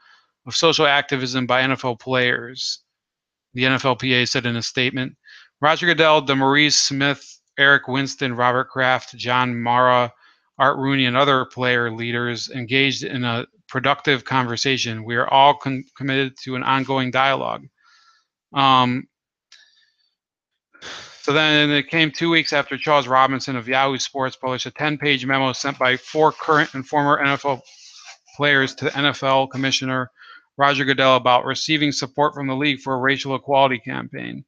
of social activism by NFL players. The NFLPA said in a statement. Roger Goodell, DeMaurice Smith, Eric Winston, Robert Kraft, John Mara, Art Rooney, and other player leaders engaged in a productive conversation. We are all committed to an ongoing dialogue. So then it came 2 weeks after Charles Robinson of Yahoo Sports published a 10-page memo sent by 4 current and former NFL players to the NFL Commissioner Roger Goodell about receiving support from the league for a racial equality campaign.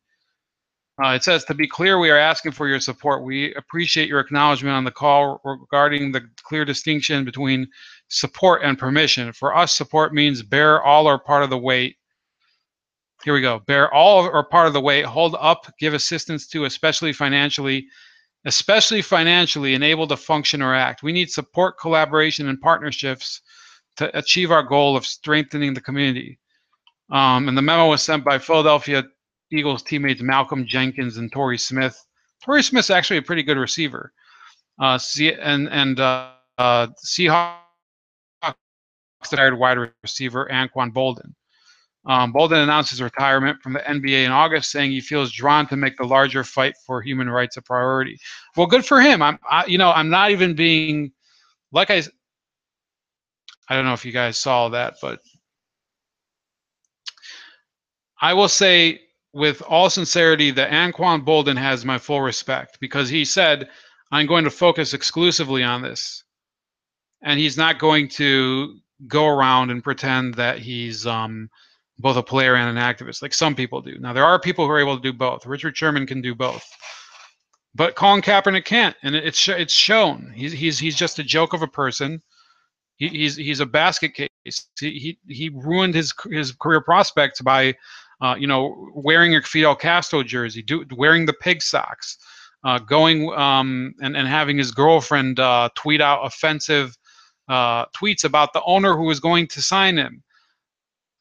It says, to be clear, we are asking for your support. We appreciate your acknowledgement on the call regarding the clear distinction between support and permission. For us, support means bear all or part of the weight. Here we go. Bear all or part of the weight, hold up, give assistance to, especially financially, enable to function or act. We need support, collaboration, and partnerships to achieve our goal of strengthening the community. And the memo was sent by Philadelphia Eagles teammates Malcolm Jenkins and Torrey Smith. Torrey Smith's actually a pretty good receiver. Seahawks hired wide receiver Anquan Bolden. Bolden announced his retirement from the NBA in August, saying he feels drawn to make the larger fight for human rights a priority. Well, good for him. I'm not even being like I don't know if you guys saw that, but I will say with all sincerity that Anquan Bolden has my full respect, because he said, I'm going to focus exclusively on this. And he's not going to go around and pretend that he's both a player and an activist, like some people do. Now, there are people who are able to do both. Richard Sherman can do both. But Colin Kaepernick can't, and it's shown. He's just a joke of a person. He's a basket case. He ruined his career prospects by, wearing a Fidel Castro jersey, wearing the pig socks, going and having his girlfriend tweet out offensive tweets about the owner who was going to sign him.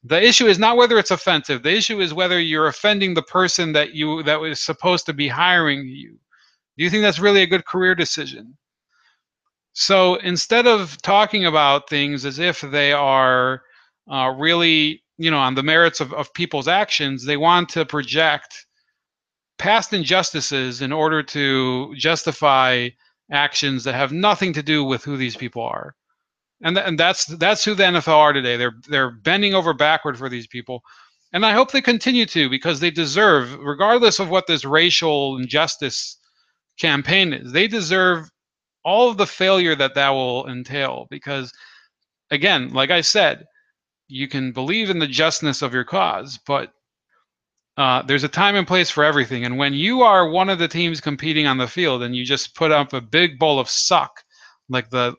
The issue is not whether it's offensive. The issue is whether you're offending the person that was supposed to be hiring you. Do you think that's really a good career decision? So instead of talking about things as if they are really, on the merits of people's actions, they want to project past injustices in order to justify actions that have nothing to do with who these people are. And that's who the NFL are today. They're bending over backward for these people. And I hope they continue to, because they deserve, regardless of what this racial injustice campaign is, they deserve all of the failure that will entail. Because, again, like I said, you can believe in the justness of your cause, but there's a time and place for everything. And when you are one of the teams competing on the field and you just put up a big bowl of suck, like the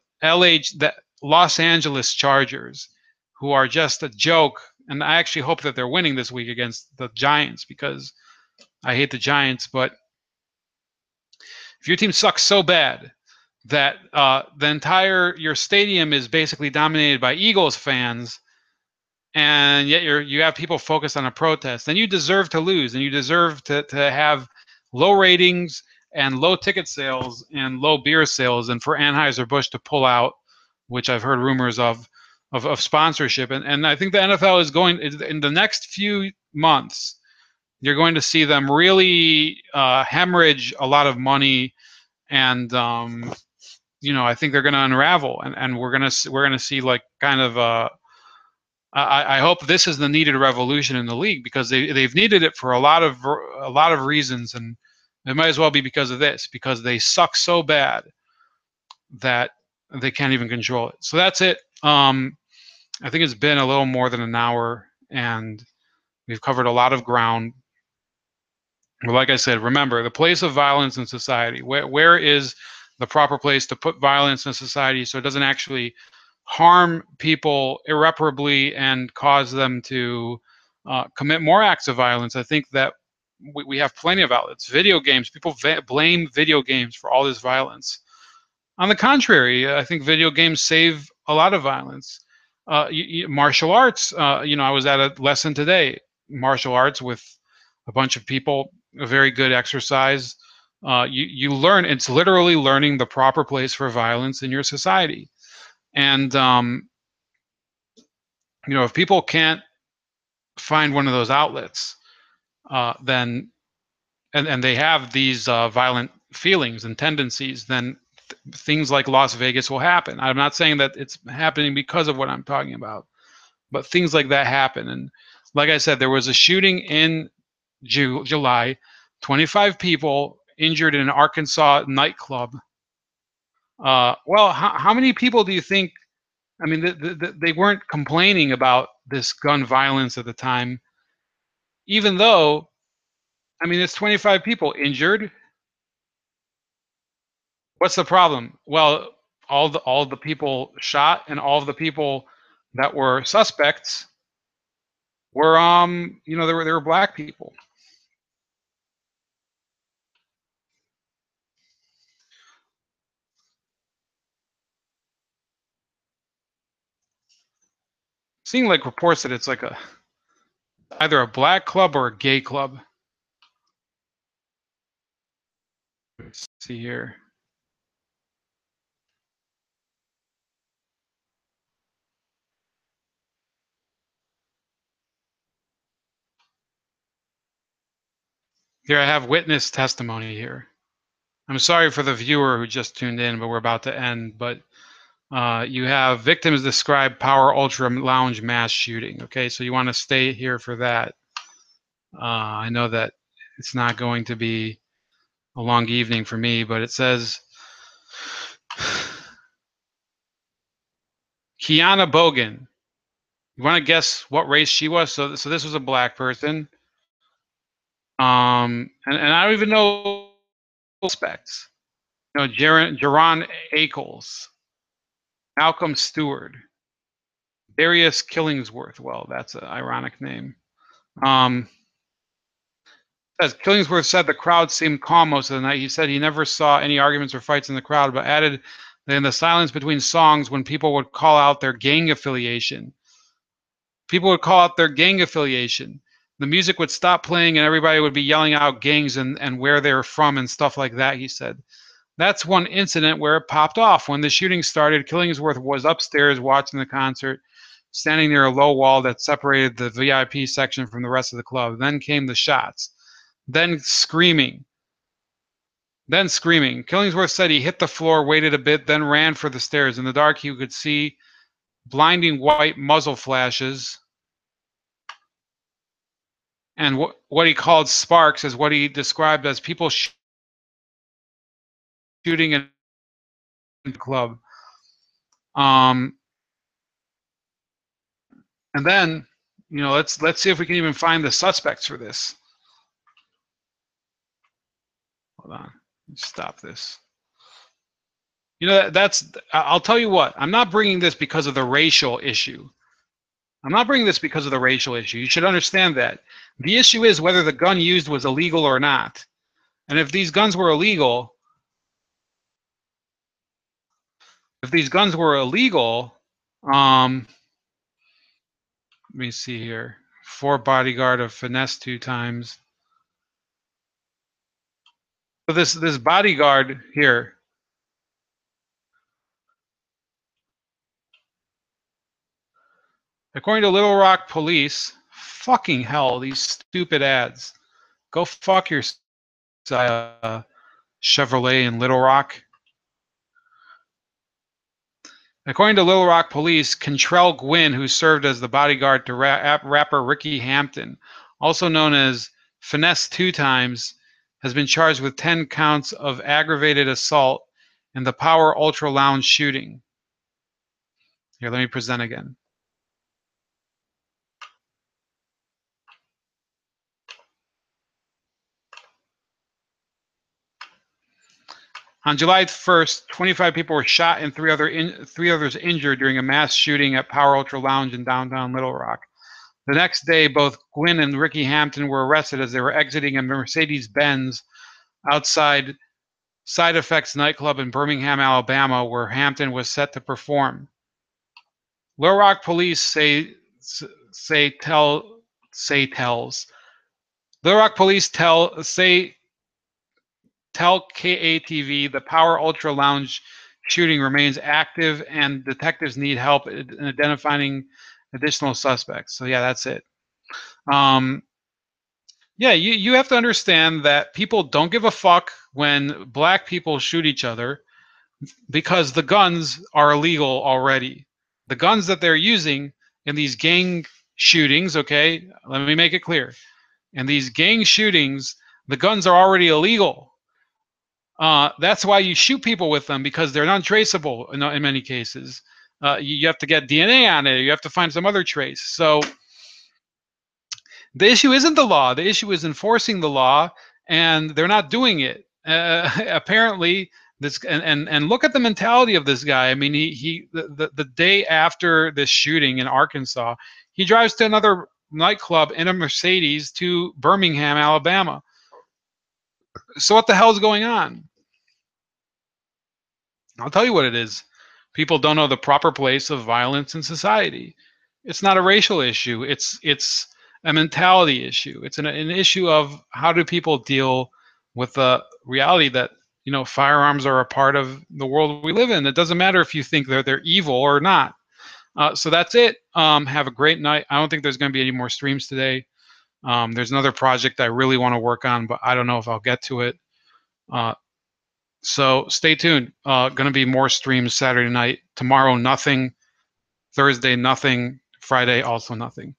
Los Angeles Chargers, who are just a joke, and I actually hope that they're winning this week against the Giants, because I hate the Giants, but if your team sucks so bad that your stadium is basically dominated by Eagles fans, and yet you have people focused on a protest, then you deserve to lose, and you deserve to have low ratings and low ticket sales and low beer sales, and for Anheuser-Busch to pull out, which I've heard rumors of sponsorship. And I think the NFL is going, in the next few months, you're going to see them really hemorrhage a lot of money, and I think they're going to unravel, and we're going to see like kind of I hope this is the needed revolution in the league, because they've needed it for a lot of reasons, and it might as well be because of this, because they suck so bad that they can't even control it. So that's it. I think it's been a little more than an hour, and we've covered a lot of ground. But like I said, remember the place of violence in society. Where is the proper place to put violence in society so it doesn't actually harm people irreparably and cause them to commit more acts of violence? I think that we have plenty of outlets. Video games, people blame video games for all this violence. On the contrary, I think video games save a lot of violence. Martial arts, I was at a lesson today, martial arts with a bunch of people, a very good exercise. You learn, it's literally learning the proper place for violence in your society. And if people can't find one of those outlets, then and they have these violent feelings and tendencies, then things like Las Vegas will happen. I'm not saying that it's happening because of what I'm talking about, but things like that happen. And like I said, there was a shooting in July, 25 people injured in an Arkansas nightclub. Well, how many people do you think? I mean, they weren't complaining about this gun violence at the time, even though, I mean, it's 25 people injured. What's the problem? Well, all the people shot and all of the people that were suspects were they were black people. Seeing like reports that it's like either a black club or a gay club. Let's see here. Here I have witness testimony here. I'm sorry for the viewer who just tuned in, but we're about to end. But you have victims describe Power Ultra Lounge mass shooting. Okay, so you want to stay here for that. I know that it's not going to be a long evening for me, but it says Kiana Bogan. You want to guess what race she was? So this was a black person. And I don't even know suspects. You know, Jaron Ackles, Malcolm Stewart, Darius Killingsworth. Well, that's an ironic name. As Killingsworth said, the crowd seemed calm most of the night. He said he never saw any arguments or fights in the crowd, but added that in the silence between songs, when people would call out their gang affiliation, the music would stop playing and everybody would be yelling out gangs and where they're from and stuff like that, he said. That's one incident where it popped off. When the shooting started, Killingsworth was upstairs watching the concert, standing near a low wall that separated the VIP section from the rest of the club. Then came the shots. Then screaming. Killingsworth said he hit the floor, waited a bit, then ran for the stairs. In the dark, he could see blinding white muzzle flashes. And what he called sparks is what he described as people shooting in the club. And then, you know, let's see if we can even find the suspects for this. Hold on, stop this. You know, I'll tell you what, I'm not bringing this because of the racial issue. You should understand that. The issue is whether the gun used was illegal or not. And if these guns were illegal, let me see here. 4 bodyguard of finesse 2 times. So this bodyguard here, according to Little Rock police, fucking hell, these stupid ads. Go fuck yourself, Chevrolet in Little Rock. According to Little Rock police, Cantrell Gwynn, who served as the bodyguard to rapper Ricky Hampton, also known as Finesse 2 times, has been charged with 10 counts of aggravated assault in the Power Ultra Lounge shooting. Here, let me present again. On July 1st, 25 people were shot and 3 others injured during a mass shooting at Power Ultra Lounge in downtown Little Rock. The next day, both Gwynn and Ricky Hampton were arrested as they were exiting a Mercedes-Benz outside Side Effects nightclub in Birmingham, Alabama, where Hampton was set to perform. Little Rock police tell KATV the Power Ultra Lounge shooting remains active and detectives need help in identifying additional suspects. So yeah, that's it. Yeah, you have to understand that people don't give a fuck when black people shoot each other because the guns are illegal already. The guns that they're using in these gang shootings, okay, let me make it clear. In these gang shootings, the guns are already illegal. That's why you shoot people with them, because they're untraceable in many cases. You have to get DNA on it. You have to find some other trace. So the issue isn't the law. The issue is enforcing the law, and they're not doing it. Apparently, this and look at the mentality of this guy. I mean, the day after this shooting in Arkansas, he drives to another nightclub in a Mercedes to Birmingham, Alabama. So what the hell is going on? I'll tell you what it is. People don't know the proper place of violence in society. It's not a racial issue. It's a mentality issue. It's an issue of how do people deal with the reality that, you know, firearms are a part of the world we live in. It doesn't matter if you think they're evil or not. So that's it. Have a great night. I don't think there's going to be any more streams today. There's another project I really want to work on, but I don't know if I'll get to it. So stay tuned. Going to be more streams Saturday night. Tomorrow, nothing. Thursday, nothing. Friday, also nothing.